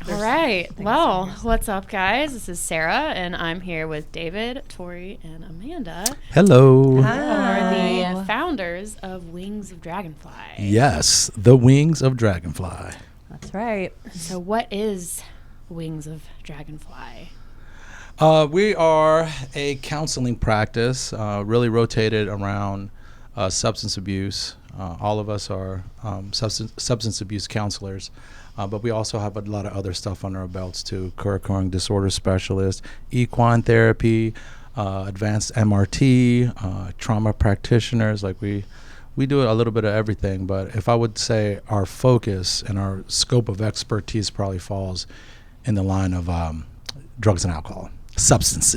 All right. Well, what's up, guys? This is Sarah, and I'm here with David, Tori, and Amanda. Hello. Who are the founders of Wings of Dragonfly. Yes, the Wings of Dragonfly. That's right. So what is Wings of Dragonfly? We are a counseling practice, really rotated around substance abuse. All of us are substance abuse counselors. But we also have a lot of other stuff under our belts too: co-occurring disorder specialist, equine therapy, advanced MRT, trauma practitioners. Like we do a little bit of everything. But if I would say our focus and our scope of expertise probably falls in the line of drugs and alcohol, substance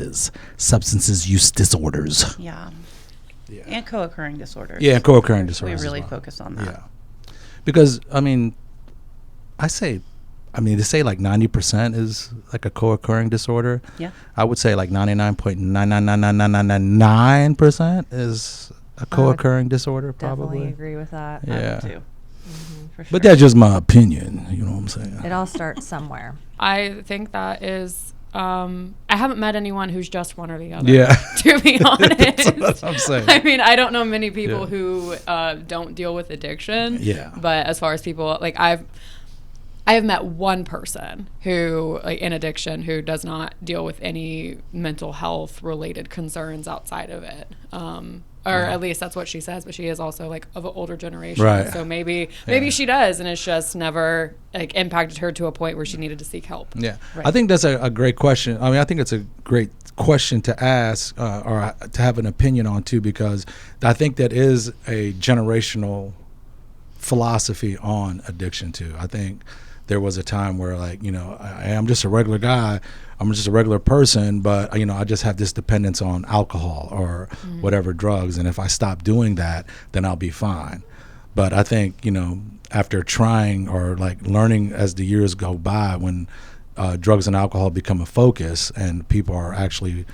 use disorders. Yeah. And co-occurring disorders. Yeah, and co-occurring disorders. We really well. focus on that. Yeah, because they say like 90% is like a co-occurring disorder. Yeah. I would say like 99.99999% is a co-occurring disorder, probably. Definitely agree with that. Yeah. Too. For sure. But that's just my opinion, you know what I'm saying? It all starts somewhere. I think that is, I haven't met anyone who's just one or the other. Yeah. To be honest. That's what I'm saying. I mean, I don't know many people Yeah. who don't deal with addiction. Yeah. But as far as people, like I have met one person who, like, in addiction, who does not deal with any mental health related concerns outside of it. Or at least that's what she says, but she is also like of an older generation. Right. So maybe she does, and it's just never like impacted her to a point where she needed to seek help. Yeah. Right. I think that's a great question. I mean, I think it's a great question to ask or to have an opinion on too, because I think that is a generational philosophy on addiction too. I think there was a time where, like, you know, I'm just a regular guy, I'm just a regular person, but, you know, I just have this dependence on alcohol or whatever drugs, and if I stop doing that, then I'll be fine. But I think, you know, after trying or like learning as the years go by, when drugs and alcohol become a focus and people are actually,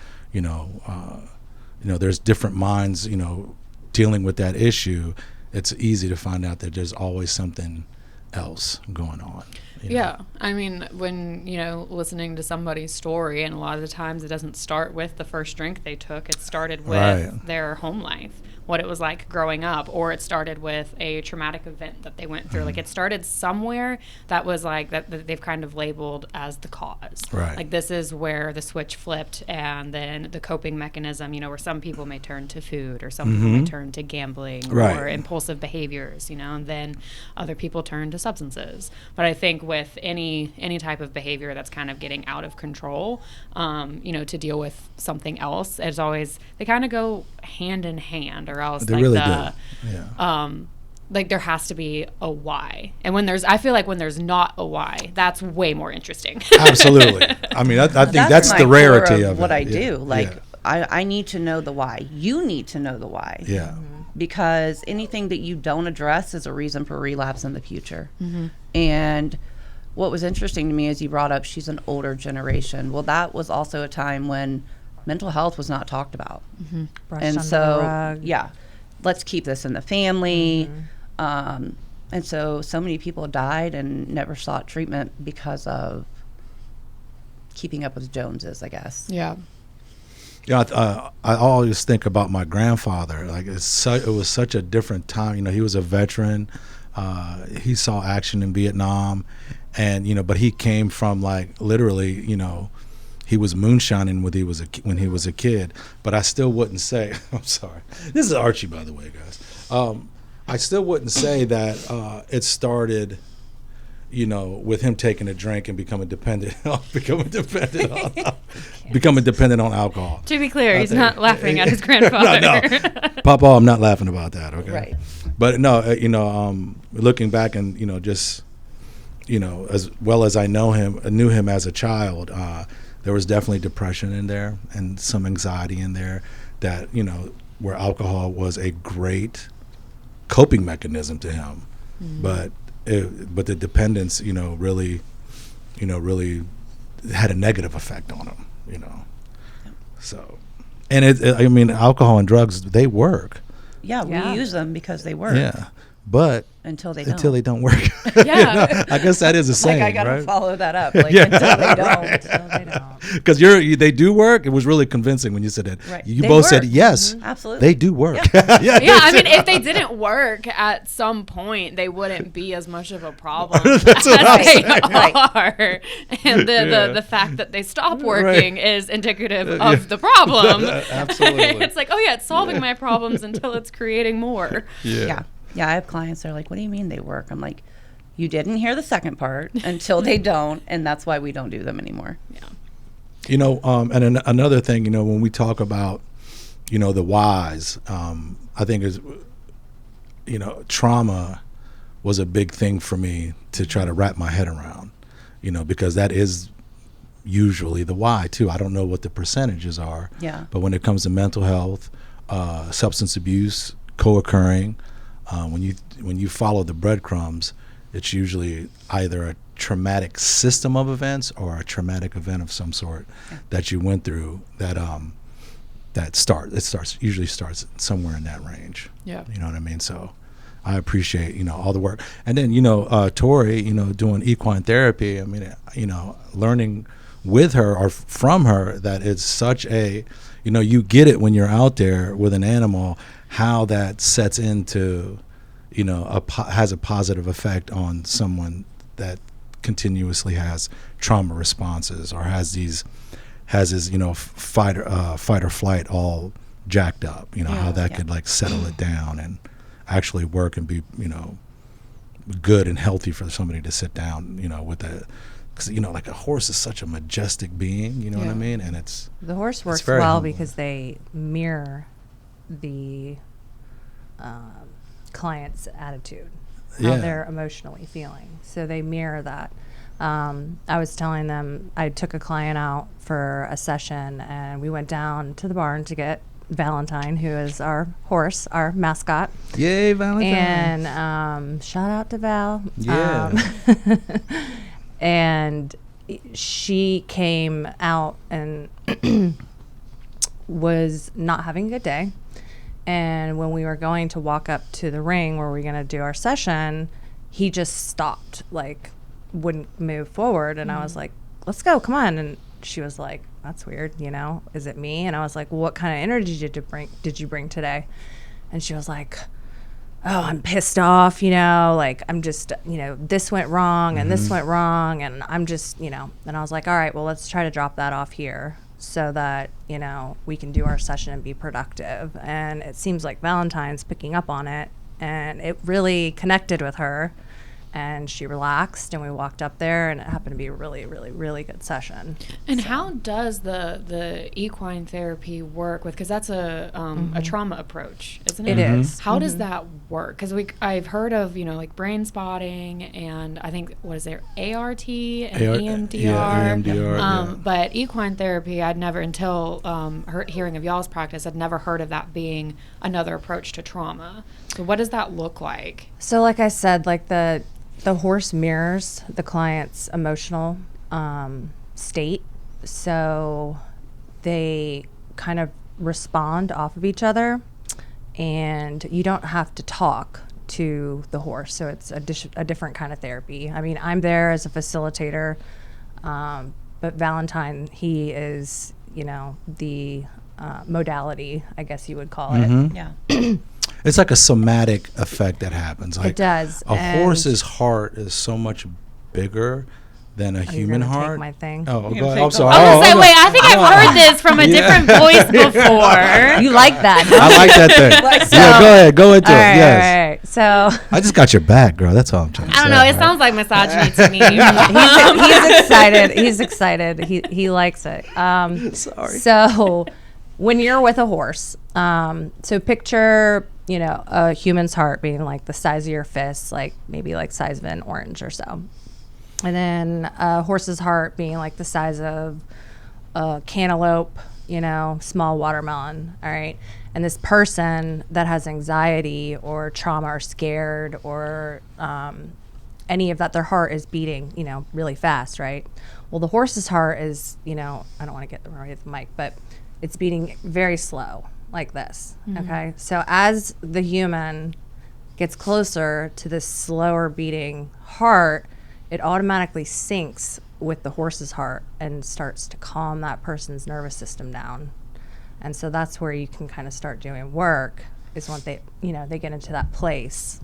there's different minds, you know, dealing with that issue, it's easy to find out that there's always something else going on. Yeah. I mean, when, listening to somebody's story, and a lot of the times it doesn't start with the first drink they took. It started with their home life, what it was like growing up, or it started with a traumatic event that they went through. Like, it started somewhere that was like that they've kind of labeled as the cause. Right. Like, this is where the switch flipped, and then the coping mechanism, where some people may turn to food, or some people may turn to gambling or impulsive behaviors, and then other people turn to substances. But I think with any type of behavior that's kind of getting out of control, to deal with something else, it's always, they kind of go hand in hand, or else They like really the do. Yeah. like there has to be a why. And I feel like when there's not a why, that's way more interesting. Absolutely. I mean, I think that's my the core rarity of of what it. I do. Like, yeah. I need to know the why. You need to know the why. Yeah. Because anything that you don't address is a reason for relapse in the future. And what was interesting to me is you brought up she's an older generation. Well, that was also a time when mental health was not talked about. Brushed And under so, the rug. yeah, let's keep this in the family. And so many people died and never sought treatment because of keeping up with Joneses, I guess. Yeah. Yeah, I always think about my grandfather. Like, it was such a different time. He was a veteran. He saw action in Vietnam, and but he came from, like, literally, he was moonshining when he was a kid. But I still wouldn't say. I'm sorry. This is Archie, by the way, guys. I still wouldn't say that it started, with him taking a drink and becoming dependent on alcohol. To be clear, he's not laughing at his grandfather. No. Papa, I'm not laughing about that, okay? Right. But no, looking back and, just, as well as I knew him as a child, there was definitely depression in there and some anxiety in there that, where alcohol was a great coping mechanism to him. But the dependence, really had a negative effect on him, So, and alcohol and drugs, they work. Yeah, Yeah. we use them because they work. Yeah. but until they don't. until they don't work. Yeah. I guess that is a saying, Like, I gotta right? follow that up. Like, until they don't. Until they don't. Because they do work. It was really convincing when you said it. Right. You They both said work. yes. Absolutely. They do work. Yeah, I mean, if they didn't work at some point, they wouldn't be as much of a problem as That's what I'm they saying. are. And the fact that they stop working is indicative of the problem. Absolutely. It's like, oh yeah, it's solving my problems until it's creating more. Yeah. Yeah, I have clients that are like, what do you mean they work? I'm like, you didn't hear the second part until they don't, and that's why we don't do them anymore. Yeah. You know, and another thing, you know, when we talk about, you know, the whys, I think is, you know, trauma was a big thing for me to try to wrap my head around, you know, because that is usually the why too. I don't know what the percentages are, Yeah. but when it comes to mental health, substance abuse, co-occurring, when you follow the breadcrumbs, it's usually either a traumatic system of events or a traumatic event of some sort that you went through that usually starts somewhere in that range. Yeah. You know what I mean? So I appreciate, you know, all the work. And then, you know, Tori, you know, doing equine therapy, I mean, you know, learning with her or from her that it's such a, you know, you get it when you're out there with an animal, how that sets into, you know, has a positive effect on someone that continuously has trauma responses or has his, you know, fight or flight all jacked up, you know, how that could like settle it down and actually work and be, you know, good and healthy for somebody to sit down, you know, with a, because, you know, like a horse is such a majestic being, you know what I mean? And it's The horse works very well humbling. because they mirror the client's attitude, how Yeah. they're emotionally feeling. So they mirror that. I was telling them I took a client out for a session, and we went down to the barn to get Valentine, who is our horse, our mascot. yay, Valentine. And shout out to Val. Yeah. And she came out and was not having a good day. And when we were going to walk up to the ring where we were going to do our session, he just stopped, like wouldn't move forward. And I was like, let's go, come on. And she was like, that's weird, you know, is it me? And I was like, well, what kind of energy did you bring today? And she was like, oh, I'm pissed off, you know, like I'm just, you know, this went wrong and this went wrong. And I'm just, you know, and I was like, all right, well, let's try to drop that off here so that, you know, we can do our session and be productive. And it seems like Valentine's picking up on it, and it really connected with her. And she relaxed, and we walked up there, and it happened to be a really, really, really good session. And how does the equine therapy work with? Because that's a trauma approach, isn't it? It is. How does that work? Because I've heard of, you know, like brain spotting, and I think what is there, ART and EMDR. Yeah, EMDR. Yeah. But equine therapy, I'd never until hearing of y'all's practice, I'd never heard of that being another approach to trauma. So what does that look like? So like I said, like the horse mirrors the client's emotional state. So they kind of respond off of each other, and you don't have to talk to the horse. So it's a different kind of therapy. I mean, I'm there as a facilitator, but Valentine, he is, you know, the modality, I guess you would call it. Yeah. It's like a somatic effect that happens. Like It does. A and horse's heart is so much bigger than a Are you human gonna take heart. my thing? Oh, You're go gonna ahead. I'm take sorry. I was Oh, gonna say, wait, I think I've heard this from a different voice before. You like that? I like that thing. Like so. Yeah, go ahead. Go into All it. right, Yes. all right. So I just got your back, girl. That's all I'm trying to say. I don't know. It sounds like misogyny to me. he's excited. He's excited. He likes it. Sorry. So when you're with a horse, so picture, you know, a human's heart being like the size of your fist, like maybe like size of an orange or so. And then a horse's heart being like the size of a cantaloupe, you know, small watermelon. All right. And this person that has anxiety or trauma or scared or any of that, their heart is beating, you know, really fast, right? Well, the horse's heart is, you know, I don't want to get right at the mic, but it's beating very slow like this. Okay. So as the human gets closer to this slower beating heart, it automatically syncs with the horse's heart and starts to calm that person's nervous system down. And so that's where you can kind of start doing work, is when they, they get into that place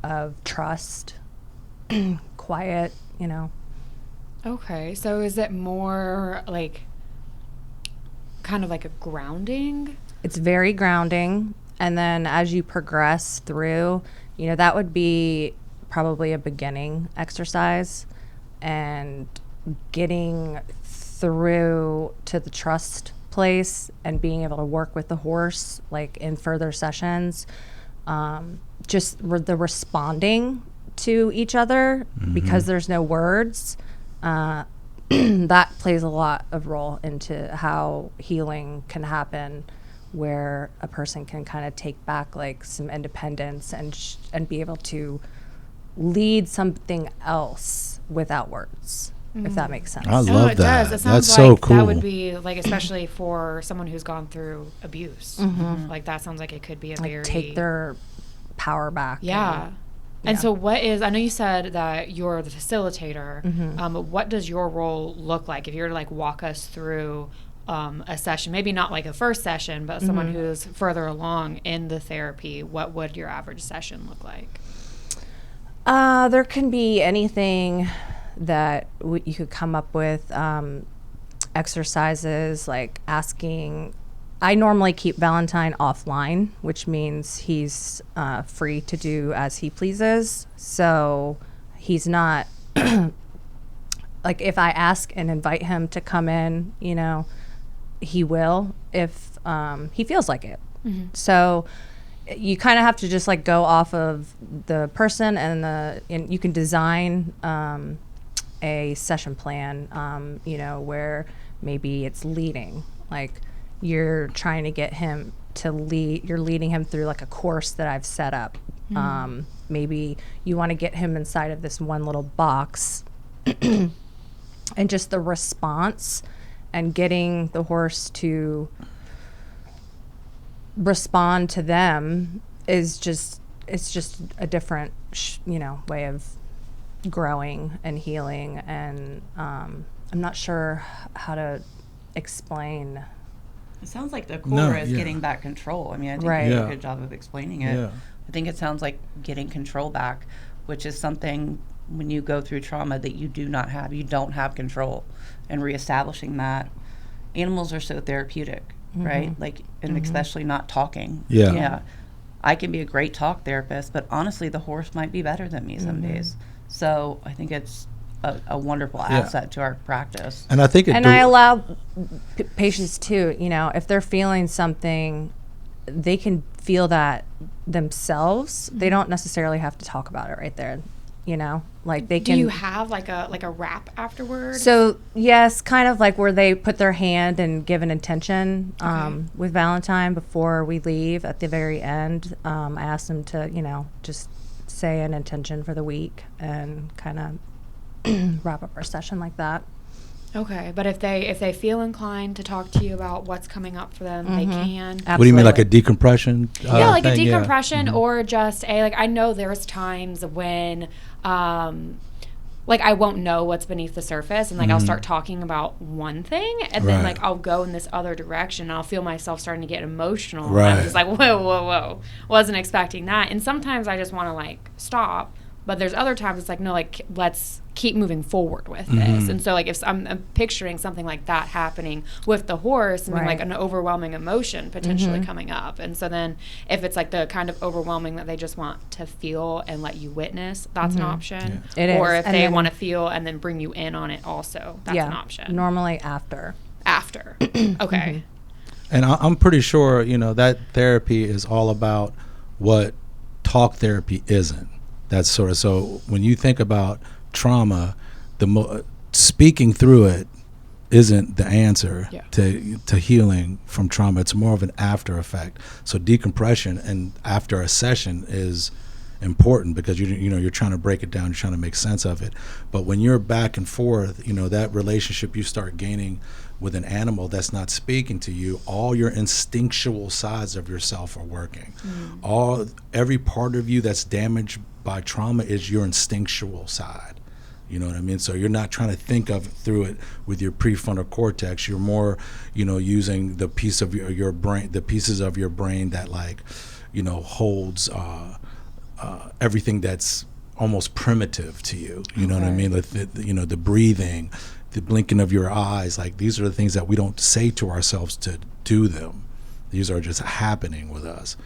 of trust, quiet, Okay, so is it more like kind of like a grounding? It's very grounding. And then as you progress through, that would be probably a beginning exercise, and getting through to the trust place and being able to work with the horse, like in further sessions, just the responding to each other, because there's no words, that plays a lot of role into how healing can happen, where a person can kind of take back like some independence and be able to lead something else without words, if that makes sense. I love it that. Does. It sounds That's like so cool. that would be like, especially for someone who's gone through abuse. Like that sounds like it could be a Like very take their power back. And so I know you said that you're the facilitator, but what does your role look like? If you're to like walk us through a session, maybe not like a first session, but someone who's further along in the therapy, what would your average session look like? There can be anything that you could come up with, exercises like asking. I normally keep Valentine offline, which means he's free to do as he pleases. So he's not like, if I ask and invite him to come in, he will if he feels like it. So you kind of have to just like go off of the person, and you can design a session plan, where maybe it's leading, like you're trying to get him to lead, you're leading him through like a course that I've set up. Maybe you want to get him inside of this one little box and just the response and getting the horse to respond to them is just, it's just a different, way of growing and healing. And I'm not sure how to explain. It sounds like the core is getting back control. I mean, I think you did a good job of explaining it. Yeah. I think it sounds like getting control back, which is something when you go through trauma that you do not have. You don't have control, and reestablishing that. Animals are so therapeutic, right? Like, and especially not talking. Yeah. I can be a great talk therapist, but honestly, the horse might be better than me some days. So I think it's a wonderful asset to our practice. And I think I allow patients too, if they're feeling something, they can feel that themselves. They don't necessarily have to talk about it right there, like they can. Do you have like a rap afterward? So yes, kind of like where they put their hand and give an intention. With Valentine, before we leave at the very end, I asked them to, just say an intention for the week and kind of wrap up our session like that. Okay, but if they feel inclined to talk to you about what's coming up for them, they can. Absolutely. What do you mean, like a decompression? Like thing? a decompression, or just like I know there's times when like I won't know what's beneath the surface, and like I'll start talking about one thing, and then like I'll go in this other direction, and I'll feel myself starting to get emotional. Right. I'm just like, whoa, wasn't expecting that. And sometimes I just want to like stop. But there's other times it's like, no, like, let's keep moving forward with this. And so, like, if I'm picturing something like that happening with the horse, and like an overwhelming emotion potentially coming up. And so then if it's like the kind of overwhelming that they just want to feel and let you witness, that's an option. Yeah. It or is. if And they then- want to feel and then bring you in on it also, that's an option. Normally after. Okay. And I'm pretty sure, that therapy is all about what talk therapy isn't. That's sort of, so when you think about trauma, speaking through it isn't the answer to healing from trauma. It's more of an after effect. So decompression and after a session is important because you're trying to break it down, you're trying to make sense of it. But when you're back and forth, that relationship you start gaining with an animal that's not speaking to you, all your instinctual sides of yourself are working. Every part of you that's damaged by trauma is your instinctual side. You know what I mean? So you're not trying to think of through it with your prefrontal cortex. You're more, using the piece of your brain, the pieces of your brain that holds everything that's almost primitive to you. You know what I mean? The breathing, the blinking of your eyes. Like, these are the things that we don't say to ourselves to do them. These are just happening with us.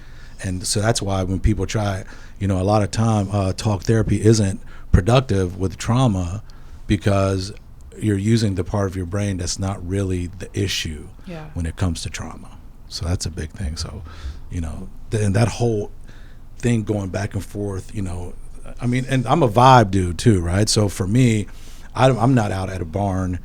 And so that's why when people try, a lot of time talk therapy isn't productive with trauma, because you're using the part of your brain that's not really the issue when it comes to trauma. So that's a big thing. So, and that whole thing going back and forth, and I'm a vibe dude too, right? So for me, I'm not out at a barn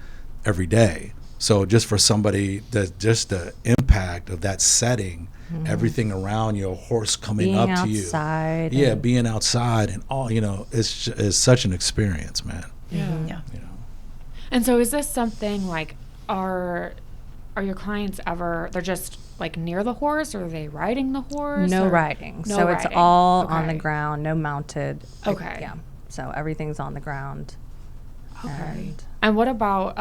every day. So just for somebody, that just the impact of that setting, everything around you, a horse coming being up to you, outside, being outside and all, it's such an experience, man. And so is this something like, are your clients ever, they're just like near the horse, or are they riding the horse? No riding. So it's all on the ground, no mounted. Okay. So everything's on the ground. Okay. And what about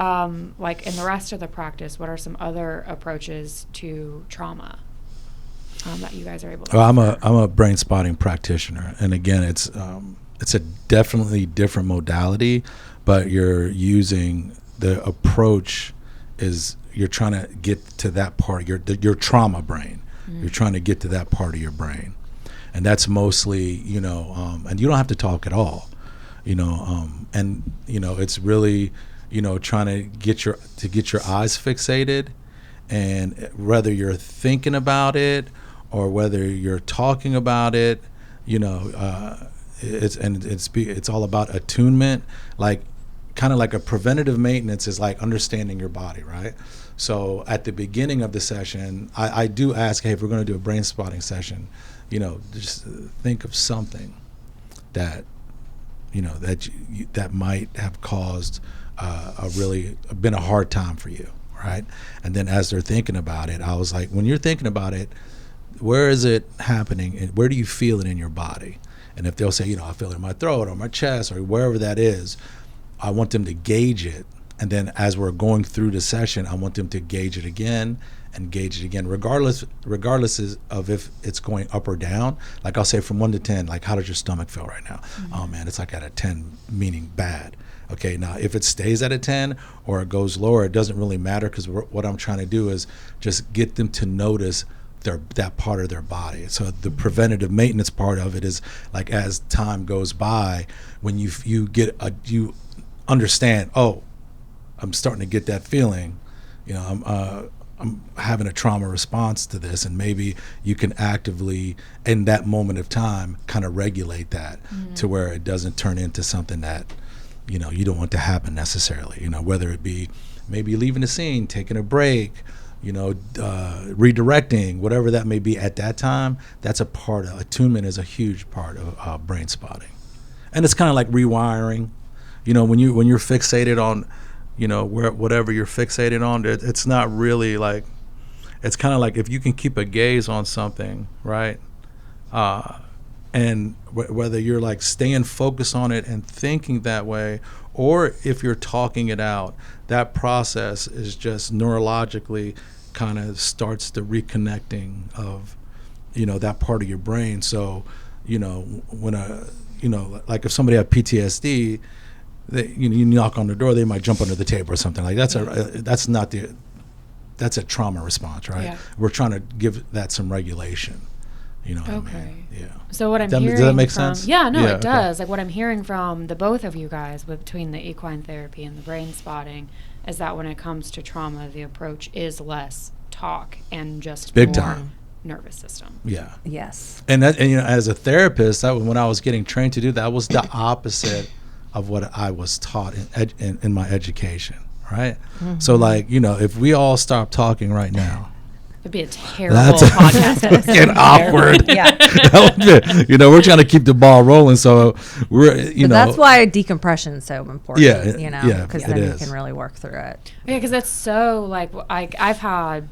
like in the rest of the practice, what are some other approaches to trauma that you guys are able to offer? I'm a brain spotting practitioner, and again, it's a definitely different modality, but you're using the approach is you're trying to get to that part of your trauma brain. You're trying to get to that part of your brain, and that's mostly and you don't have to talk at all, and it's really trying to get your eyes fixated, and whether you're thinking about it or whether you're talking about it, it's all about attunement. Like, kind of like a preventative maintenance is like understanding your body, right? So at the beginning of the session, I do ask, hey, if we're going to do a brain spotting session, just think of something that that might have caused been a hard time for you, right? And then as they're thinking about it, I was like, when you're thinking about it, where is it happening, and where do you feel it in your body? And if they'll say, I feel it in my throat or my chest or wherever that is, I want them to gauge it. And then as we're going through the session, I want them to gauge it again and gauge it again, regardless of if it's going up or down. Like, I'll say from 1 to 10, like, how does your stomach feel right now? Oh man, it's like at a 10, meaning bad. Okay, now if it stays at a 10 or it goes lower, it doesn't really matter, because what I'm trying to do is just get them to notice that part of their body. So the preventative maintenance part of it is like, as time goes by, when you understand, oh, I'm starting to get that feeling, I'm having a trauma response to this, and maybe you can actively, in that moment of time, kind of regulate that to where it doesn't turn into something that you don't want to happen necessarily. Whether it be maybe leaving the scene, taking a break, redirecting, whatever that may be at that time. That's a part of attunement, is a huge part of brain spotting, and it's kind of like rewiring. When you're fixated on, whatever you're fixated on, it's not really like, it's kind of like if you can keep a gaze on something, right? And whether you're like staying focused on it and thinking that way, or if you're talking it out, that process is just neurologically kind of starts the reconnecting of, that part of your brain. So, when like if somebody had PTSD, you knock on the door, they might jump under the table or something like that. That's a trauma response, right? Yeah. We're trying to give that some regulation. What I mean? Yeah. So what I'm hearing, does that make sense? Yeah, no, it does. Like, what I'm hearing from the both of you guys, between the equine therapy and the brain spotting, is that when it comes to trauma, the approach is less talk and just big more time nervous system. Yeah. Yes. And as a therapist, when I was getting trained to do that, was the opposite of what I was taught in my education, right? So like, if we all stop talking right now, It'd be a terrible podcast. Get awkward. Yeah. We're trying to keep the ball rolling, so we're that's why decompression is so important. Yeah, because it then is. you can really work through it. Yeah, because it's so like I've had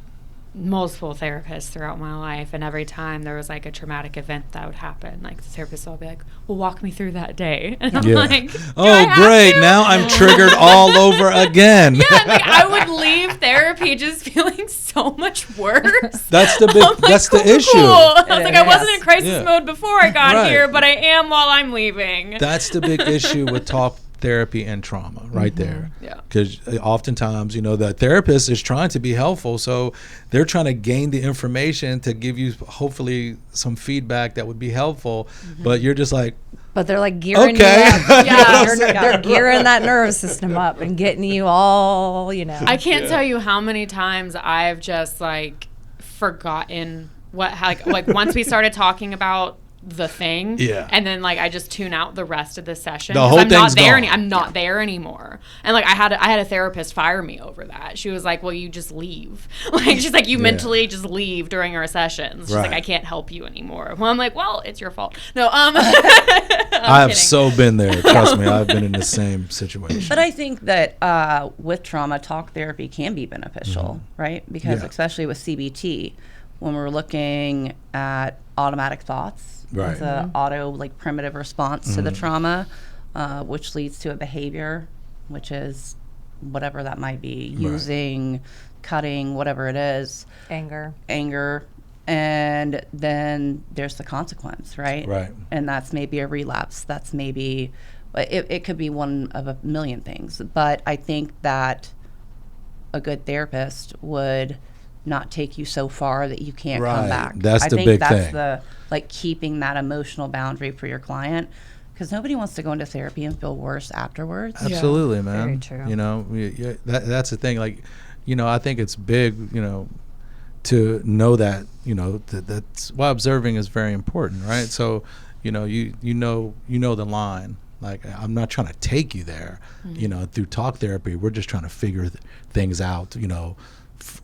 multiple therapists throughout my life, and every time there was like a traumatic event that would happen, like the therapist will be like, well, walk me through that day, and I'm like, oh great, now I'm triggered all over again. Yeah, like I would leave therapy just feeling so much worse. That's the issue. Cool. I was like, I wasn't in crisis mode before I got here, but I am while I'm leaving. That's the big issue with talk therapy and trauma right there. Yeah. Because oftentimes, the therapist is trying to be helpful, so they're trying to gain the information to give you hopefully some feedback that would be helpful, but you're just like, but they're like gearing you up. They're gearing that nervous system up and getting you all, I can't tell you how many times I've just like forgotten like once we started talking about the thing, and then like I just tune out the rest of the session. The whole thing's gone. I'm not there anymore. And like I had a therapist fire me over that. She was like, "Well, you just leave." Like she's like, "You mentally just leave during our sessions." She's like, "I can't help you anymore." Well, I'm like, "Well, it's your fault." No, I've so been there. Trust me, I've been in the same situation. But I think that with trauma, talk therapy can be beneficial, right? Because especially with CBT, when we're looking at automatic thoughts. Right. It's an primitive response to the trauma, which leads to a behavior, which is whatever that might be, using, cutting, whatever it is. Anger. And then there's the consequence, right? Right. And that's maybe a relapse. That's maybe, it could be one of a million things. But I think that a good therapist would not take you so far that you can't come back. That's the big thing. The keeping that emotional boundary for your client, because nobody wants to go into therapy and feel worse afterwards. Absolutely, man. Very true. That's the thing. Like, I think it's big, to know that, that's why observing is very important, right? So, you know the line. Like, I'm not trying to take you there, through talk therapy. We're just trying to figure things out,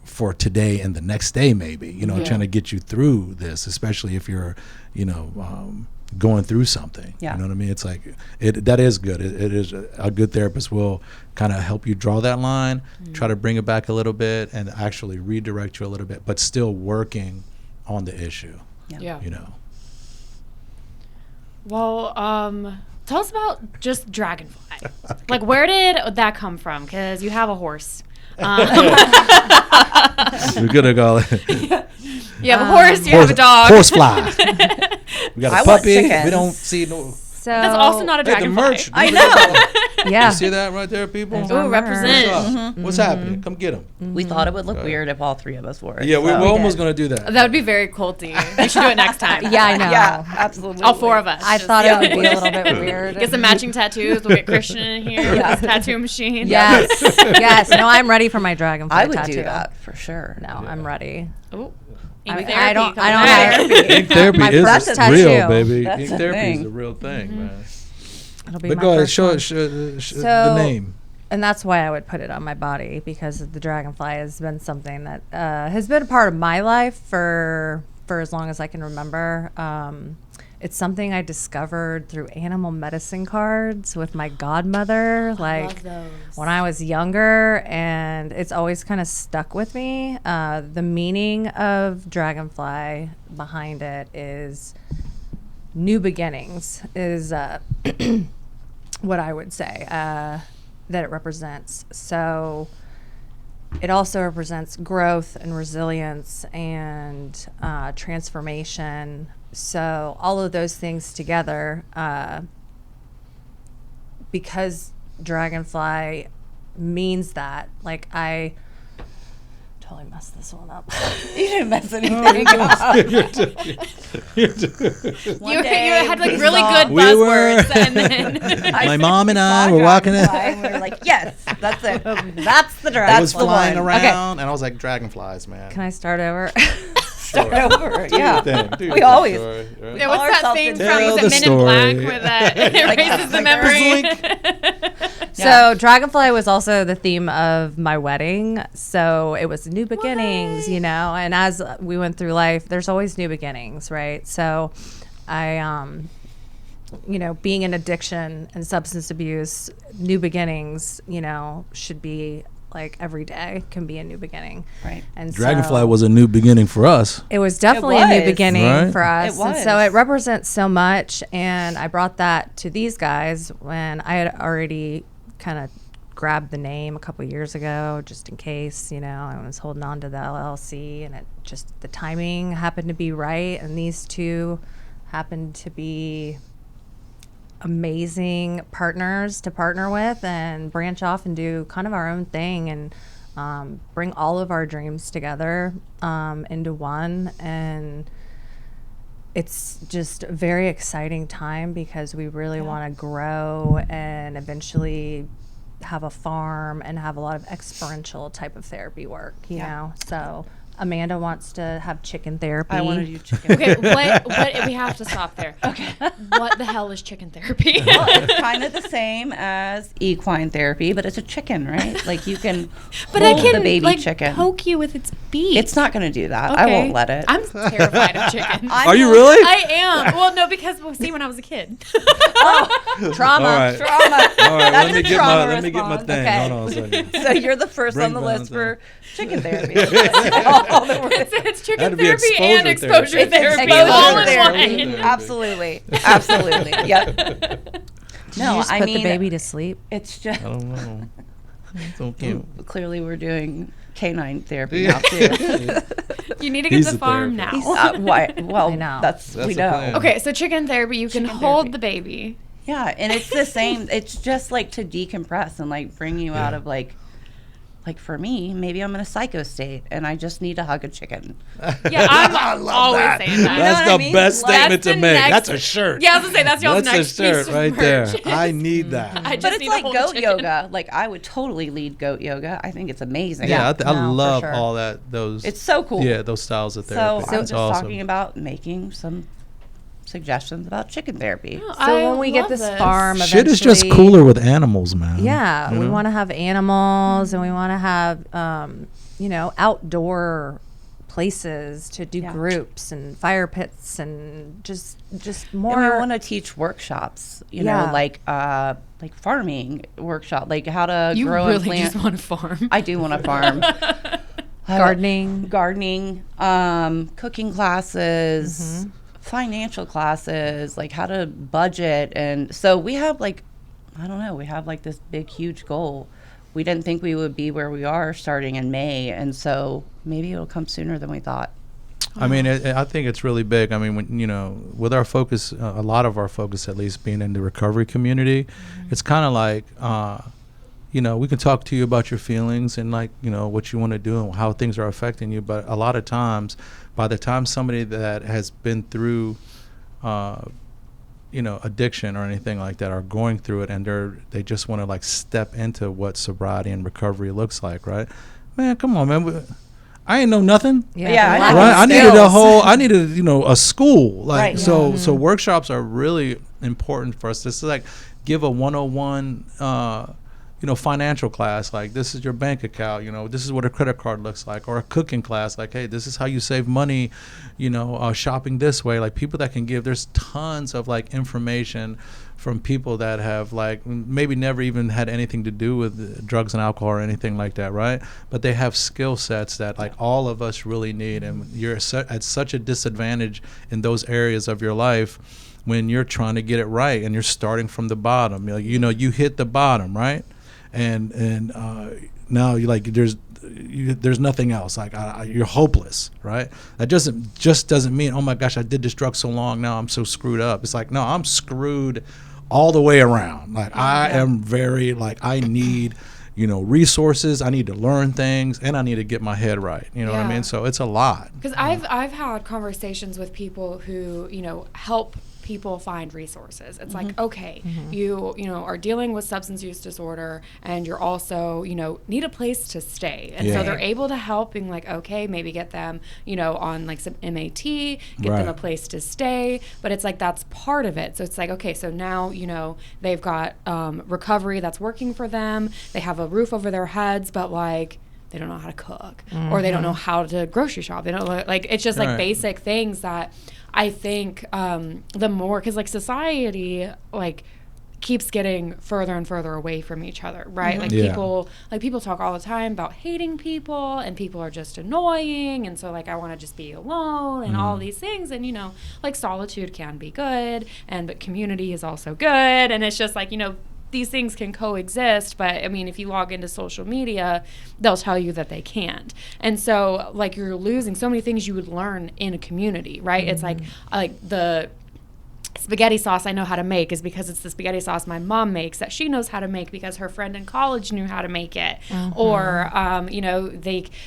for today and the next day, maybe, trying to get you through this, especially if you're, going through something. Yeah. You know what I mean? It's like, that is good. It is a good therapist will kind of help you draw that line, try to bring it back a little bit and actually redirect you a little bit, but still working on the issue. Yeah. Well, tell us about just Dragonfly. Like, where did that come from? Because you have a horse. We're gonna go. You have a horse. You have a dog. Horsefly. We got a puppy. We don't see no. So that's also not a dragonfly. The merch. I know. Yeah. You see that right there, people? Ooh, represent. What's happening? Come get them. We thought it would look weird if all three of us wore it. Yeah, we're almost going to do that. That would be very culty. We should do it next time. Yeah, I know. Yeah, absolutely. All four of us. I thought it would be a little bit weird. Get some matching tattoos. We'll get Christian in here with his tattoo machine. Yes. Yes. No, I'm ready for my dragonfly I would tattoo. do that for sure. No, I'm ready. Ooh. I don't Ink therapy My is first real, tattoo. baby. That's Ink the therapy thing. is a real thing, man. It'll be But my go ahead, first one. show the name. And that's why I would put it on my body, because the dragonfly has been something that has been a part of my life for as long as I can remember. It's something I discovered through animal medicine cards with my godmother, like when I was younger, and it's always kind of stuck with me. The meaning of dragonfly behind it is new beginnings, is what I would say that it represents. So it also represents growth and resilience and transformation. So all of those things together, because dragonfly means that, like, I totally messed this one up. You didn't mess anything up. You had like really good buzzwords, and then My mom and I were walking in. And we were like, yes, that's it. That's the I dragonfly. was flying one. around, and I was like, dragonflies, man. Can I start over? Start over. Yeah. Do We your always- story, right? yeah, what's that thing from Tell was the it Men in Black story. with that? It erases the memory. So Dragonfly was also the theme of my wedding. So it was new beginnings, you know, and as we went through life, there's always new beginnings, right? So I, you know, being in addiction and substance abuse, new beginnings, you know, should be like every day can be a new beginning. Right. And Dragonfly so was a new beginning for us. it was definitely It a new was. beginning Right. for us. It was. And so it represents so much. And I brought that to these guys when I had already kind of grabbed the name a couple years ago, just in case, you know, I was holding on to the LLC, and it just, the timing happened to be right. And these two happened to be amazing partners to partner with and branch off and do kind of our own thing, and bring all of our dreams together into one. And it's just a very exciting time because we really want to grow and eventually have a farm and have a lot of experiential type of therapy work, you know. So Amanda wants to have chicken therapy. I want to do chicken. Okay, what we have to stop there. Okay. What the hell is chicken therapy? Well, it's kind of the same as equine therapy, but it's a chicken, right? Like you can But I hold can the baby like chicken. poke you with its beak. It's not going to do that. I Okay. won't let it. I'm terrified of chicken. Are you really? I am. Well, no, because see, when I was a kid. Trauma. All right. Trauma. All right, That's let a trauma me get my response. thing. Okay. Hold on a second. So you're the first Bring on the list Valentine. for chicken therapy. All that we're- It's Had chicken to be therapy exposure and exposure therapy. therapy, Exposure all in therapy. one. Absolutely. Absolutely. Yep. Did No, you just I put mean, the baby to sleep? it's just I don't know. It's so cute. clearly we're doing canine therapy now too. You need to get He's the a farm therapist. now. Why? Well, I know. that's That's we the know. plan. Okay, so chicken therapy, you can Chicken hold therapy. the baby. Yeah, and it's the same. It's just like to decompress and like bring you out of like for me, maybe I'm in a psycho state and I just need to hug a chicken. Yeah, I'm always saying that. That's what the I mean? best Like, statement that's to the make. next- That's a shirt. Yeah, I was gonna say that's y'all's That's next a shirt piece of right there. merch. I need that. I just But it's need to like hold a goat chicken. yoga. Like I would totally lead goat yoga. I think it's amazing. Yeah, Yeah, I no, for love sure. all that. Those. It's so cool. Yeah, those styles of So therapy. I'm It's just awesome. talking about making some suggestions about chicken therapy. Oh, So I when we get love this this. farm, Shit is just eventually- cooler with animals, man. Yeah, You we know? want to have animals, and we want to have, you know, outdoor places to do Yeah. groups and fire pits and just more. And we want to teach workshops, you Yeah. know, like farming workshop, like how to You grow really and plant. just want to farm. I do want to farm. gardening. Cooking classes, financial classes, like how to budget. And so we have like, I don't know, we have like this big, huge goal. We didn't think we would be where we are starting in May. And so maybe it'll come sooner than we thought. I mean, I think it's really big. I mean, when, you know, with our focus, a lot of our focus, at least, being in the recovery community, it's kind of like, you know, we can talk to you about your feelings and like, you know, what you want to do and how things are affecting you. But a lot of times, by the time somebody that has been through, you know, addiction or anything like that are going through it, and they just want to like step into what sobriety and recovery looks like, right? Man, come on, man. I ain't know nothing. Yeah, I lack know. of Right, I needed a skills. whole. I needed, you know, a school. Like Right. so workshops are really important for us. This is like give a 101, you know, financial class. Like this is your bank account. You know, this is what a credit card looks like, or a cooking class. Like, hey, this is how you save money. You know, shopping this way. Like people that can give. There's tons of like information from people that have like maybe never even had anything to do with drugs and alcohol or anything like that, right? But they have skill sets that like all of us really need, and you're at such a disadvantage in those areas of your life when you're trying to get it right and you're starting from the bottom. You know, you hit the bottom, right? And now you like there's nothing else. Like you're hopeless, right? That doesn't mean, oh my gosh, I did this drug so long, now I'm so screwed up. It's like, no, I'm screwed all the way around. Like I am very like I need, you know, resources. I need to learn things, and I need to get my head right. You know what I mean? So it's a lot. Because I've had conversations with people who, you know, help people find resources. It's like, okay, you know, are dealing with substance use disorder, and you're also, you know, need a place to stay. And so they're able to help being like, okay, maybe get them, you know, on like some MAT, get them a place to stay. But it's like, that's part of it. So it's like, okay, so now, you know, they've got recovery that's working for them. They have a roof over their heads, but like, they don't know how to cook, or they don't know how to grocery shop. They don't like, it's just like basic things that I think the more, because like society like keeps getting further and further away from each other, right? Like people talk all the time about hating people, and people are just annoying, and so like I want to just be alone and all these things. And you know, like solitude can be good, but community is also good, and it's just like, you know, these things can coexist. But I mean, if you log into social media, they'll tell you that they can't. And so like you're losing so many things you would learn in a community, right? It's like the spaghetti sauce I know how to make is because it's the spaghetti sauce my mom makes that she knows how to make because her friend in college knew how to make it. Or you know,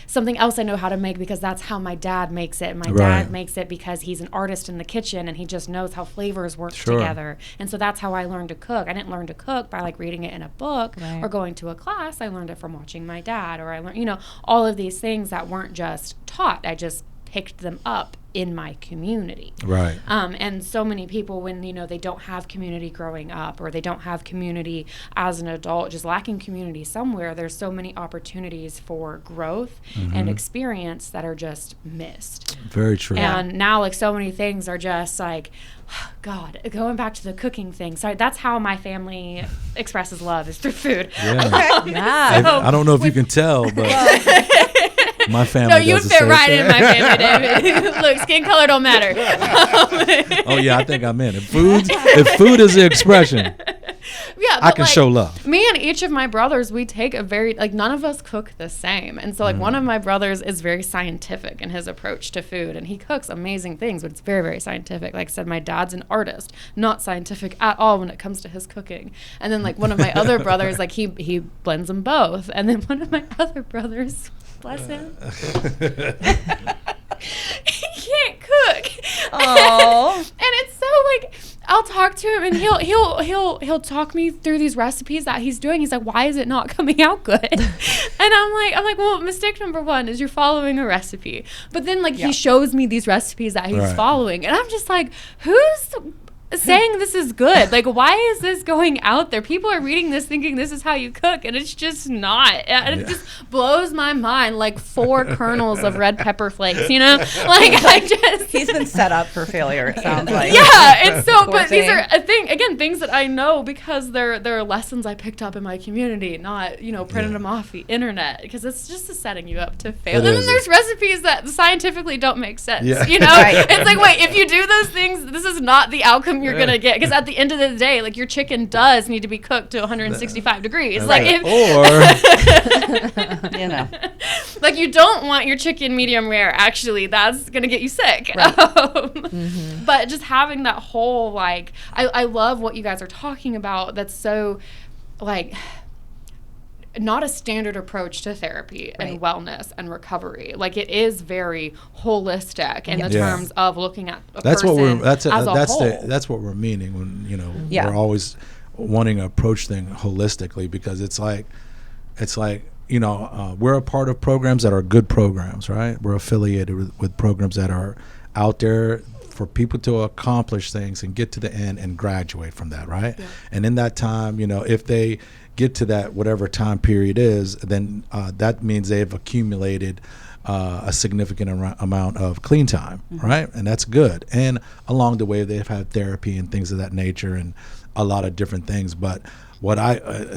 something else I know how to make because that's how my dad makes it. My dad makes it because he's an artist in the kitchen and he just knows how flavors work together. And so that's how I learned to cook. I didn't learn to cook by like reading it in a book or going to a class. I learned it from watching my dad, or I learned, you know, all of these things that weren't just taught. I just picked them up in my community. Right. And so many people, when, you know, they don't have community growing up, or they don't have community as an adult, just lacking community somewhere, there's so many opportunities for growth and experience that are just missed. Very true. And now like so many things are just like, God, going back to the cooking thing. Sorry, that's how my family expresses love, is through food. I don't know if you can tell, but my family. No, you would fit right in my family, David. Look, skin color don't matter. Oh yeah, I think I'm in. If food is the expression, I can show love. Me and each of my brothers, we take a very, like, none of us cook the same. And so like one of my brothers is very scientific in his approach to food, and he cooks amazing things, but it's very, very scientific. Like I said, my dad's an artist, not scientific at all when it comes to his cooking. And then like one of my other brothers, like he blends them both. And then one of my other brothers, bless him, he can't cook. Oh. And it's so like, I'll talk to him and he'll talk me through these recipes that he's doing. He's like, why is it not coming out good? And I'm like, well, mistake number one is you're following a recipe. But then like he shows me these recipes that he's following, and I'm just like, who's saying this is good? Like, why is this going out there? People are reading this thinking this is how you cook, and it's just not. And it just blows my mind, like 4 kernels of red pepper flakes, you know? Like, he's been set up for failure, it sounds like. Yeah, it's so, but these are things that I know because they're lessons I picked up in my community, not, you know, printed them off the internet, because it's just setting you up to fail. And then there's recipes that scientifically don't make sense, you know? It's like, wait, if you do those things, this is not the outcome you're gonna get, because at the end of the day, like, your chicken does need to be cooked to 165 degrees, like, or you know, like, you don't want your chicken medium rare. Actually, that's gonna get you sick. But just having that whole, like, I love what you guys are talking about. That's so, like, not a standard approach to therapy and wellness and recovery. Like, it is very holistic in the terms of looking at a person as a whole. That's what we're meaning when, you know, we're always wanting to approach things holistically, because it's like, you know, we're a part of programs that are good programs, right? We're affiliated with programs that are out there for people to accomplish things and get to the end and graduate from that, right? Yeah. And in that time, you know, if they get to that whatever time period is, then that means they've accumulated a significant amount of clean time, right? And that's good. And along the way, they've had therapy and things of that nature and a lot of different things. But what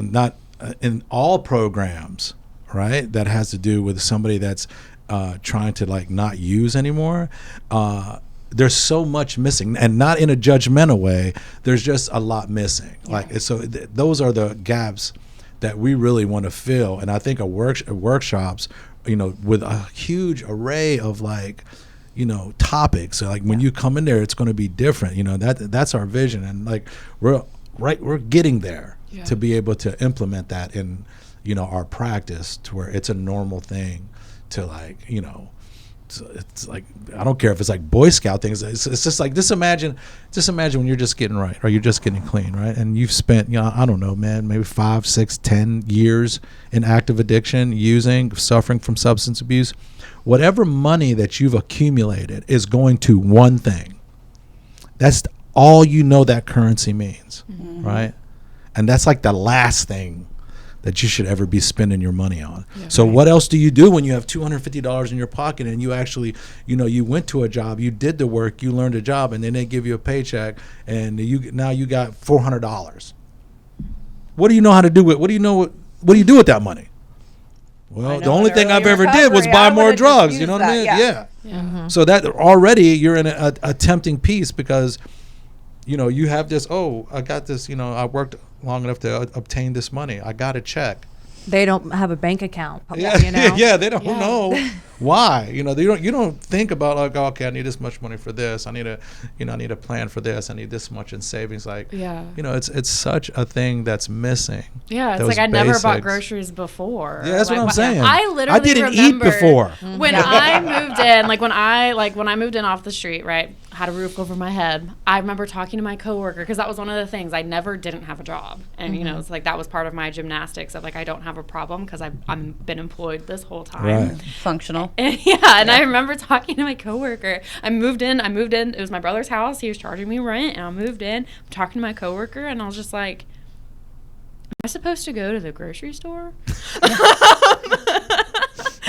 not in all programs, right, that has to do with somebody that's trying to, like, not use anymore, there's so much missing, and not in a judgmental way. There's just a lot missing. Like, so those are the gaps that we really want to fill. And I think workshops, you know, with a huge array of, like, you know, topics. So, like, when you come in there, it's going to be different. You know, that's our vision, and, like, we're getting there to be able to implement that in, you know, our practice, to where it's a normal thing to, like, you know, it's like, I don't care if it's like Boy Scout things. It's just like, just imagine when you're just getting right, or you're just getting clean, right? And you've spent, I don't know, man, maybe 5, 6, 10 years in active addiction, suffering from substance abuse. Whatever money that you've accumulated is going to one thing. That's all that currency means, right? And that's like the last thing that you should ever be spending your money on. Yeah, so what else do you do when you have $250 in your pocket and you actually, you went to a job, you did the work, you learned a job, and then they give you a paycheck, and now you got $400. What do you know how to do with? What do you do with that money? Well, the only thing I've ever did was buy more drugs. You know what I mean? Yeah. Mm-hmm. So that already you're in a tempting piece, because you have this, I got this, I worked long enough to obtain this money. I got a check. They don't have a bank account. Yeah, they don't know why. You don't think about like, okay, I need this much money for this. I need a plan for this. I need this much in savings. Like, it's such a thing that's missing. Yeah, it's like I never bought groceries before. Yeah, that's what I'm saying. I didn't eat before. When I moved in, when I moved in off the street, right, had a roof over my head. I remember talking to my coworker, because that was one of the things. I never didn't have a job, and it's like that was part of my gymnastics of like, I don't have a problem because I've been employed this whole time. Right. Functional. And I remember talking to my coworker. I moved in. It was my brother's house. He was charging me rent, and I moved in. I'm talking to my coworker, and I was just like, am I supposed to go to the grocery store?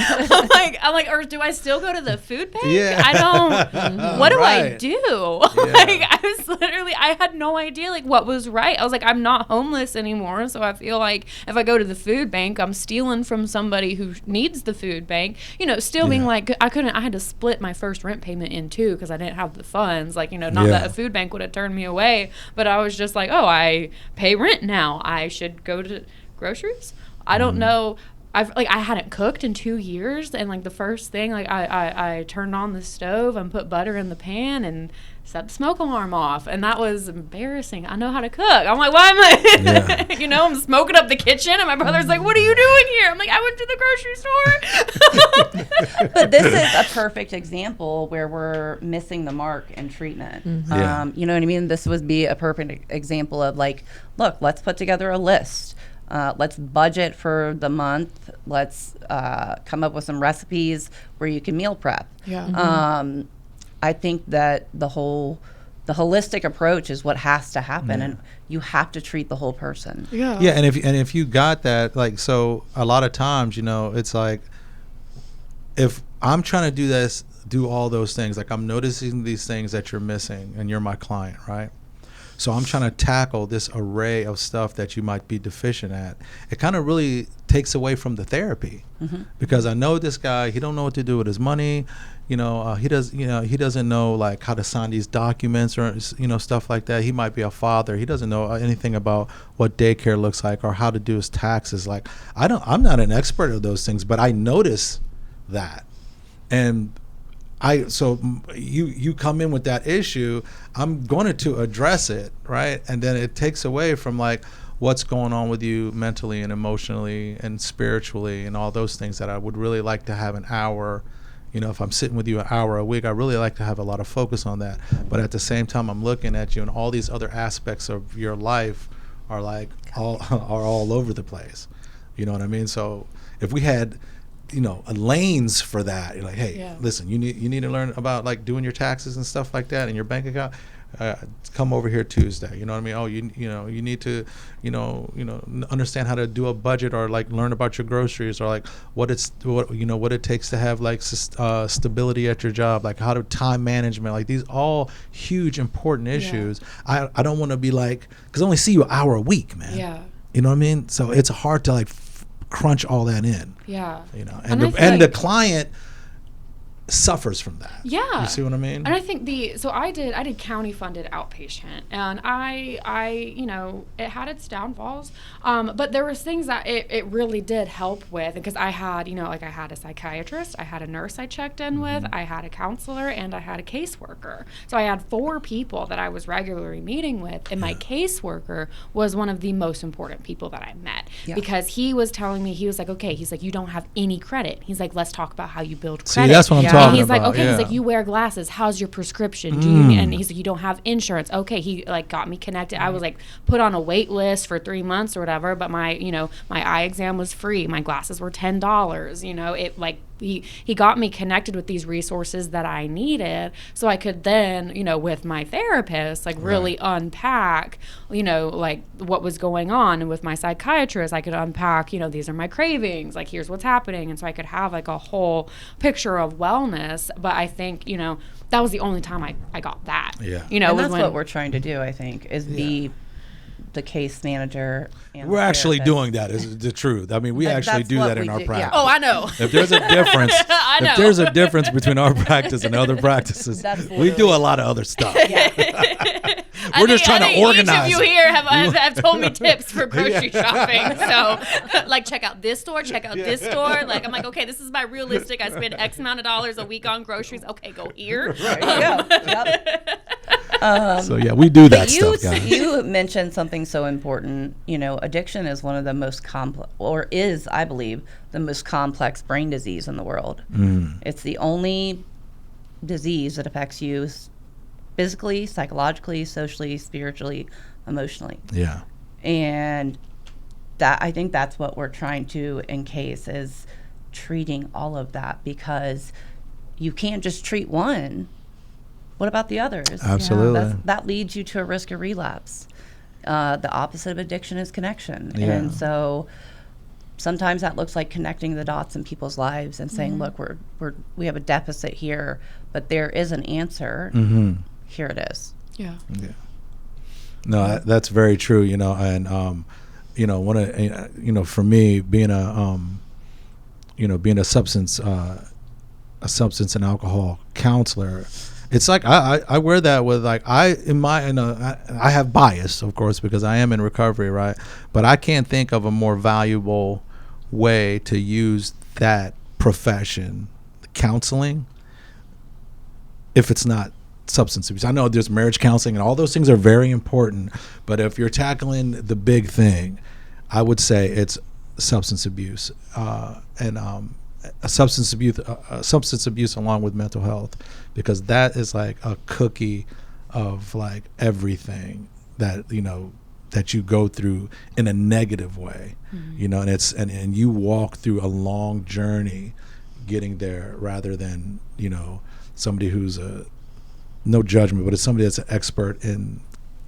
I'm like, or do I still go to the food bank? Yeah. I don't. What do I do? Yeah. I had no idea what was right. I was like, I'm not homeless anymore, so I feel like if I go to the food bank, I'm stealing from somebody who needs the food bank. Being like, I had to split my first rent payment in two because I didn't have the funds. Not that a food bank would have turned me away, but I was just like, I pay rent now. I should go to groceries. I don't know. I hadn't cooked in 2 years, and the first thing I turned on the stove and put butter in the pan and set the smoke alarm off, and that was embarrassing. I know how to cook. I'm like, why am I I'm smoking up the kitchen, and my brother's like, what are you doing here? I'm like, I went to the grocery store. But this is a perfect example where we're missing the mark in treatment. Mm-hmm. You know what I mean? This would be a perfect example of look, let's put together a list. Let's budget for the month. Let's come up with some recipes where you can meal prep. Yeah. Mm-hmm. I think that the holistic approach is what has to happen, and you have to treat the whole person. Yeah. Yeah, and if you got that, so a lot of times, it's like, if I'm trying to do all those things, I'm noticing these things that you're missing, and you're my client, right? So I'm trying to tackle this array of stuff that you might be deficient at. It kind of really takes away from the therapy, because I know this guy, he don't know what to do with his money. He doesn't know how to sign these documents or stuff like that. He might be a father. He doesn't know anything about what daycare looks like or how to do his taxes. I'm not an expert of those things, but I notice that. And so you come in with that issue, I'm going to address it, right? And then it takes away from what's going on with you mentally and emotionally and spiritually and all those things that I would really like to have an hour. If I'm sitting with you an hour a week, I really like to have a lot of focus on that. But at the same time, I'm looking at you, and all these other aspects of your life are all over the place. You know what I mean? So if we had lanes for that, you're hey, listen, you need to learn about doing your taxes and stuff like that in your bank account. Come over here Tuesday. You know what I mean? Oh, you need to understand how to do a budget, or learn about your groceries, or what it takes to have stability at your job, how to time management. These all huge important issues. I don't want to be because I only see you an hour a week, man. Yeah. You know what I mean? So it's hard to crunch all that in. Yeah. And the client suffers from that. Yeah. You see what I mean? And I think I did county funded outpatient, and I it had its downfalls, but there was things that it really did help with, because I had I had a psychiatrist, I had a nurse I checked in with, I had a counselor, and I had a caseworker. So I had 4 people that I was regularly meeting with, and my caseworker was one of the most important people that I met, because he was telling me, he was like, okay, he's like, you don't have any credit. He's like, let's talk about how you build credit. See, that's what I'm talking talking he's like, about, okay, yeah. he's like, you wear glasses. How's your prescription? Do you? And he's like, you don't have insurance. Okay, he like got me connected. I was like put on a wait list for 3 months or whatever, but my eye exam was free. My glasses were $10. It like he got me connected with these resources that I needed, so I could then with my therapist like really unpack like what was going on, and with my psychiatrist I could unpack these are my cravings, like here's what's happening, and so I could have like a whole picture of wellness. But I think that was the only time I got that. And that's what we're trying to do, I think, is be the case manager. And we're actually therapist. doing that, is the truth. I mean, we Like, actually that's do what that in we our do, practice. Oh, I know. If there's a difference, I know. if there's a difference between our practice and other practices, we do a lot of other stuff. We're just trying to organize. Each of you here have told me tips for grocery shopping. So, like, check out this store, check out this store. Like, I'm like, okay, this is my realistic. I spend X amount of dollars a week on groceries. Okay, go here. So yeah, we do that But stuff, guys. you mentioned something so important. Addiction is one of the most complex, or is, I believe, the most complex brain disease in the world. It's the only disease that affects you physically, psychologically, socially, spiritually, emotionally. Yeah. And that, I think that's what we're trying to encase, is treating all of that, because you can't just treat one. What about the others? Absolutely. That leads you to a risk of relapse. The opposite of addiction is connection. Yeah. And so sometimes that looks like connecting the dots in people's lives and saying, look, we have a deficit here, but there is an answer. Here it is. Yeah. No, that's very true. And one of for me, being a substance and alcohol counselor, it's like I wear that with like I have bias, of course, because I am in recovery, right? But I can't think of a more valuable way to use that profession, counseling, if it's not substance abuse. I know there's marriage counseling and all those things are very important, but if you're tackling the big thing, I would say it's substance abuse, and a substance abuse along with mental health, because that is like a cookie of like everything that that you go through in a negative way, and it's and you walk through a long journey getting there, rather than somebody who's no judgment, but it's somebody that's an expert in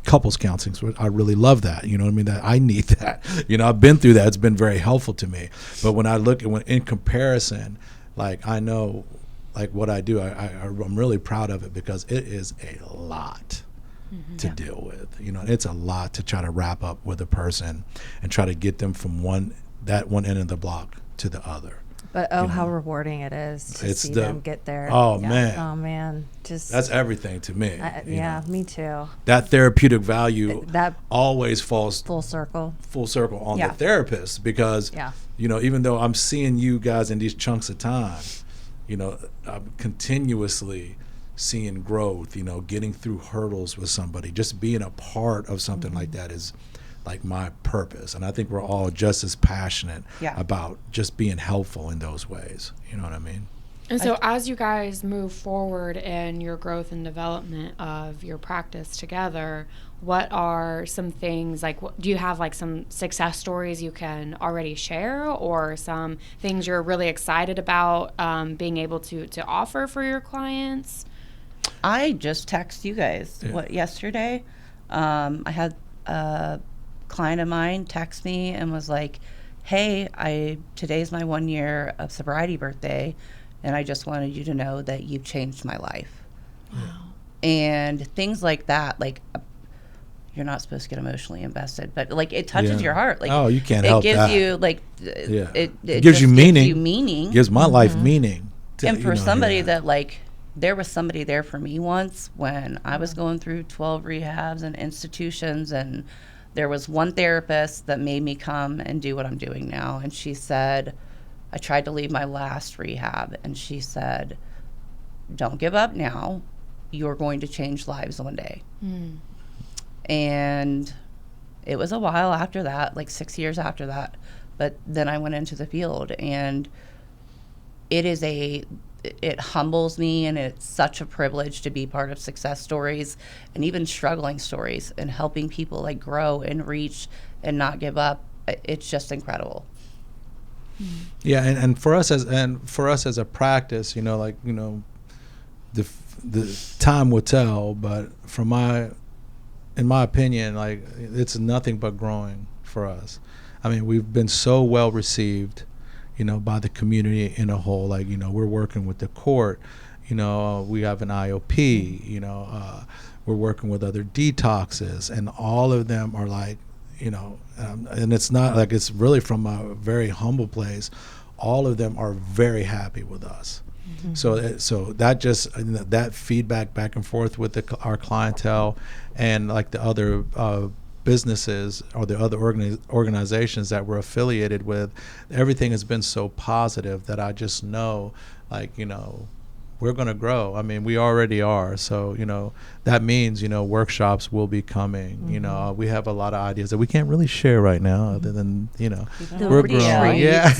couples counseling. So I really love that. You know what I mean? That I need that. I've been through that. It's been very helpful to me. But when I look at in comparison, like I know, like what I do, I'm really proud of it, because it is a lot to deal with. It's a lot to try to wrap up with a person and try to get them from one end of the block to the other. But how rewarding it is to see them get there. Oh man. Oh man. That's everything to me. Me too. That therapeutic value that always falls full circle on the therapist, because even though I'm seeing you guys in these chunks of time, I'm continuously seeing growth, getting through hurdles with somebody, just being a part of something like that is like my purpose. And I think we're all just as passionate about just being helpful in those ways. You know what I mean? And so as you guys move forward in your growth and development of your practice together, what are some things, like do you have like some success stories you can already share, or some things you're really excited about being able to offer for your clients? I just texted you guys yesterday. I had a client of mine text me and was like, hey, today's my 1 year of sobriety birthday, and I just wanted you to know that you've changed my life. Wow. And things like that, like you're not supposed to get emotionally invested, but like it touches your heart. Like, you can't help that. that. It gives you like it gives you meaning. Gives my life meaning. And for somebody that like, there was somebody there for me once when I was going through 12 rehabs and institutions, and there was one therapist that made me come and do what I'm doing now. And she said, I tried to leave my last rehab, and she said, don't give up now. You're going to change lives one day. And it was a while after that, like 6 years after that. But then I went into the field, and it is it humbles me, and it's such a privilege to be part of success stories and even struggling stories and helping people like grow and reach and not give up. It's just incredible. Yeah, and for us as a practice, you know, like, you know, the time will tell, but in my opinion, like, it's nothing but growing for us. I mean, we've been so well received, you know, by the community in a whole. Like, you know, we're working with the court, you know, we have an IOP, you know, we're working with other detoxes, and all of them are like, you know, and it's not like, it's really from a very humble place. All of them are very happy with us. Mm-hmm. So that just, that feedback back and forth with our clientele and like the other businesses or the other organizations that we're affiliated with, everything has been so positive that I just know, like, you know, we're going to grow. I mean, we already are. So, you know, that means, you know, workshops will be coming. Mm-hmm. You know, we have a lot of ideas that we can't really share right now, other than, you know, we're growing. Yeah.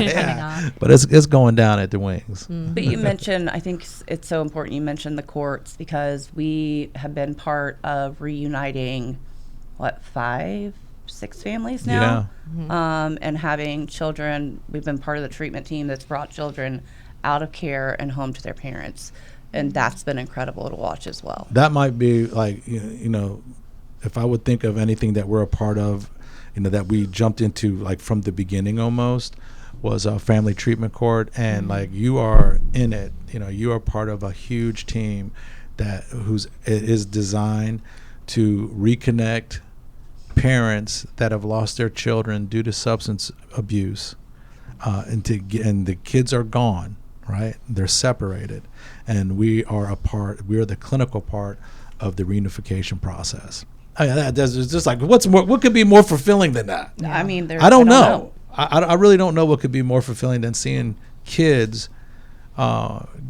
Yeah. But it's going down at the wings. Mm-hmm. But you mentioned, I think it's so important you mentioned the courts, because we have been part of reuniting, 5-6 families now? Yeah. Mm-hmm. And having children. We've been part of the treatment team that's brought children out of care and home to their parents, and that's been incredible to watch as well. That might be like, you know, if I would think of anything that we're a part of, you know, that we jumped into like from the beginning almost, was a family treatment court. And like, you are in it, you know, you are part of a huge team that is designed to reconnect parents that have lost their children due to substance abuse, and the kids are gone. Right, they're separated, and we are the clinical part of the reunification process. I mean, it's just like, what could be more fulfilling than that? I mean, I don't know. I really don't know what could be more fulfilling than seeing kids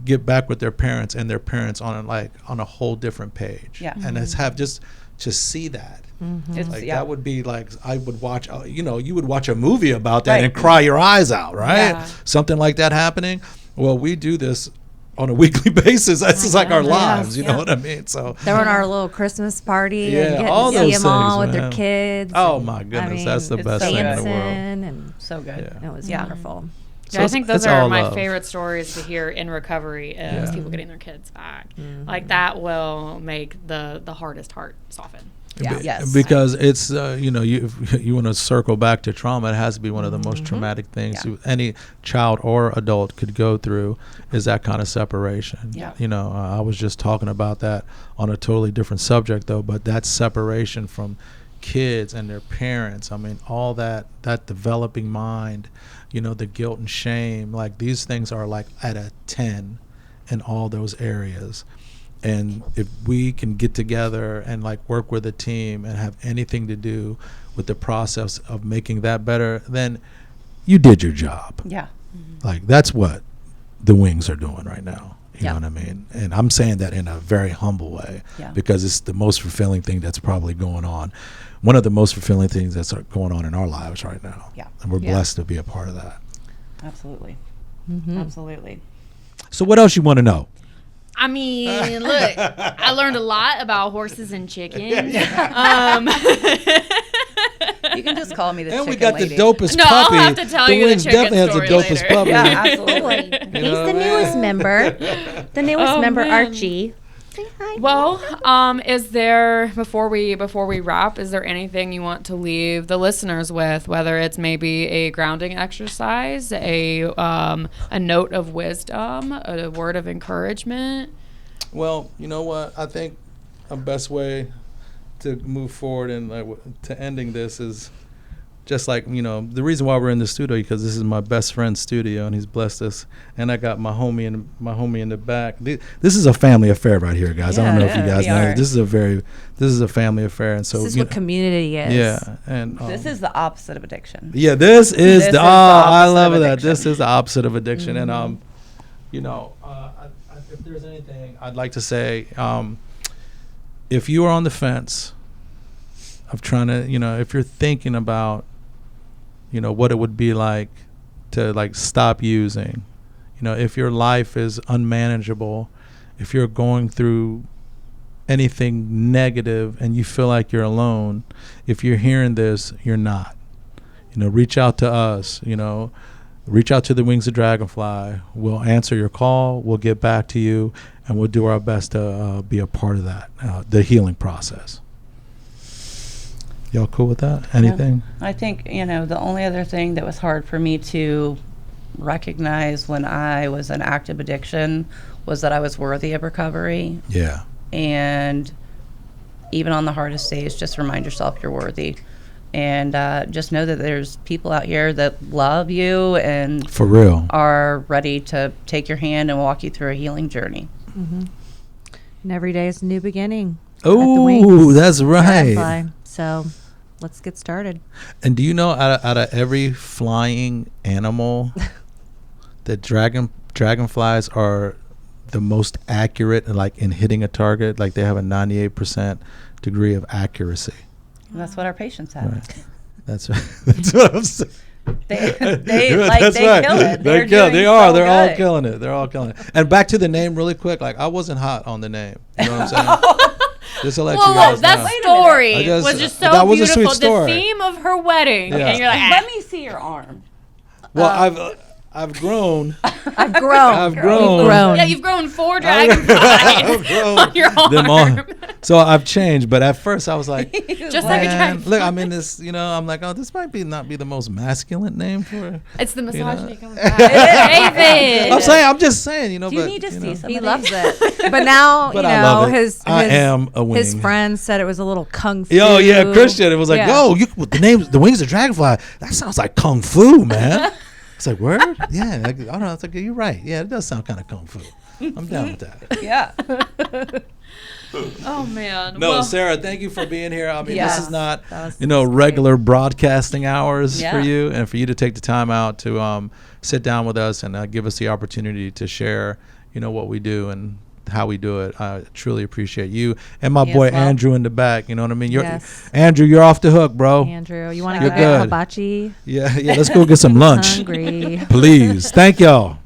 get back with their parents, and their parents on a whole different page. Yeah, and just see that. Mm-hmm. Like, that would be like, I would watch, you know, you would watch a movie about that, right, and cry your eyes out, right? Yeah. Something like that happening. Well, we do this on a weekly basis. That's just like our lives, you know what I mean? So they're on our little Christmas party, and getting all to those see them all with man. their kids. Oh my goodness, that's the best thing in the world. And so good. It was wonderful. So I think those are my favorite stories to hear in recovery, is people getting their kids back. Mm-hmm. Like, that will make the hardest heart soften. Yeah. Yes. Because it's, you know, you want to circle back to trauma, it has to be one of the most traumatic things any child or adult could go through, is that kind of separation. Yeah. You know, I was just talking about that on a totally different subject though, but that separation from kids and their parents, I mean, all that developing mind, you know, the guilt and shame, like, these things are like at a 10 in all those areas. And if we can get together and like work with a team and have anything to do with the process of making that better, then you did your job. Yeah. Mm-hmm. Like, that's what the Wings are doing right now. You know what I mean? And I'm saying that in a very humble way, because it's the most fulfilling thing that's probably going on. One of the most fulfilling things that's going on in our lives right now. Yeah. And we're blessed to be a part of that. Absolutely. Mm-hmm. Absolutely. So what else you want to know? I mean, look, I learned a lot about horses and chickens. You can just call me the chicken lady. And we got lady. the dopest puppy. No, I'll have to tell you the chicken definitely has the story dopest later. puppy. Yeah, absolutely. He's the newest member. The newest member, man. Archie. Say hi. Well, is there, before we wrap, is there anything you want to leave the listeners with, whether it's maybe a grounding exercise, a note of wisdom, a word of encouragement? Well, you know what? I think a best way to move forward and to ending this is just like, you know, the reason why we're in the studio, because this is my best friend's studio and he's blessed us, and I got my homie in the back. This is a family affair right here, guys. I don't know if you guys know. This is a family affair, and so this is what community is. Yeah, and this is the opposite of addiction. Yeah, this is the I love that. This is the opposite of addiction, Mm-hmm. and you know, if there's anything I'd like to say, if you are on the fence of trying to, you know, if you're thinking about, you know, what it would be like to like stop using, You know, if your life is unmanageable, if you're going through anything negative and you feel like you're alone, if you're hearing this, you're not. You know, reach out to us, you know, reach out to the Wings of Dragonfly. We'll answer your call. We'll get back to you, and we'll do our best to be a part of that, the healing process. Y'all cool with that? Anything? I think, you know, the only other thing that was hard for me to recognize when I was in active addiction was that I was worthy of recovery. Yeah. And even on the hardest days, just remind yourself you're worthy. And just know that there's people out here that love you and for real are ready to take your hand and walk you through a healing journey. Mm-hmm. And every day is a new beginning. Oh, that's right. Dragonfly. So let's get started. And do you know out of every flying animal, that dragonflies are the most accurate in hitting a target? Like they have a 98% degree of accuracy. And that's what our patients have. Right. That's what I'm saying. They That's kill it. They They're all killing it. They're all killing it. And back to the name really quick. Like I wasn't hot on the name. You know what I'm saying? Just to let you guys know. That story was just so that was beautiful. a sweet story. The theme of her wedding. Yeah. And you're like, Let me see your arm. Well, I've grown. I've grown. I've grown. You've grown. yeah, you've grown 4 dragonflies on your arm. So I've changed, but at first I was like, Just like a dragon. look, I'm in this, you know, I'm like, oh, this might not be the most masculine name for. It's the misogyny know. coming back. David. I'm just saying, you know. Do you but, need to you see know. some He of loves these? it. But now, But you I know, love it. I am a wing. his friends said it was a little kung fu. Oh yeah, Christian. It was like, Yeah. the Wings of Dragonfly. That sounds like kung fu, man. It's like, word? Yeah. I don't know. It's like, you're right. Yeah, it does sound kind of kung fu. I'm down with that. Yeah. Oh, man. No, Well, Sarah, thank you for being here. I mean, Yes. this is not, That was regular broadcasting hours for Yeah. you, and for you to take the time out to sit down with us and give us the opportunity to share, what we do and how we do it. I truly appreciate you and my Yes, boy well. Andrew in the back. You know what I mean? Yes. Andrew, you're off the hook, bro. Andrew, you want to You're go get good. hibachi? Yeah, let's go get some lunch, Hungry. please. Thank y'all.